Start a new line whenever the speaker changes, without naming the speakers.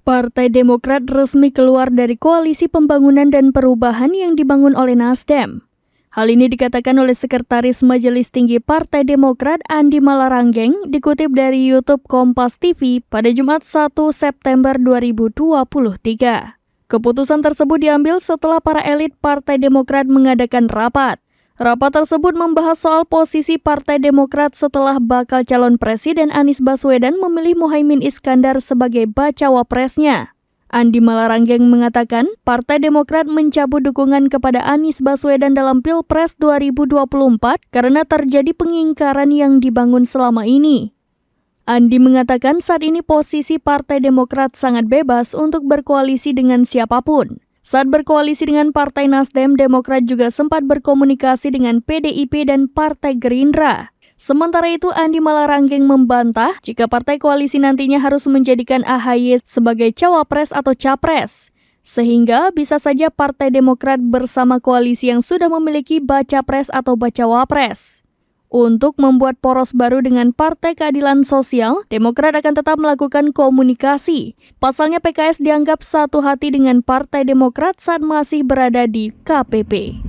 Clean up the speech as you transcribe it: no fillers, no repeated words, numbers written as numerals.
Partai Demokrat resmi keluar dari Koalisi Pembangunan dan Perubahan yang dibangun oleh Nasdem. Hal ini dikatakan oleh Sekretaris Majelis Tinggi Partai Demokrat Andi Malaranggeng dikutip dari YouTube Kompas TV pada Jumat 1 September 2023. Keputusan tersebut diambil setelah para elit Partai Demokrat mengadakan rapat. Rapat tersebut membahas soal posisi Partai Demokrat setelah bakal calon Presiden Anies Baswedan memilih Muhaimin Iskandar sebagai bacawa presnya. Andi Malaranggeng mengatakan, Partai Demokrat mencabut dukungan kepada Anies Baswedan dalam Pilpres 2024 karena terjadi pengingkaran yang dibangun selama ini. Andi mengatakan saat ini posisi Partai Demokrat sangat bebas untuk berkoalisi dengan siapapun. Saat berkoalisi dengan Partai Nasdem, Demokrat juga sempat berkomunikasi dengan PDIP dan Partai Gerindra. Sementara itu, Andi Malaranggeng membantah jika partai koalisi nantinya harus menjadikan AHY sebagai cawapres atau capres. Sehingga bisa saja Partai Demokrat bersama koalisi yang sudah memiliki baca pres atau bacawapres. Untuk membuat poros baru dengan Partai Keadilan Sosial, Demokrat akan tetap melakukan komunikasi. Pasalnya PKS dianggap satu hati dengan Partai Demokrat saat masih berada di KPP.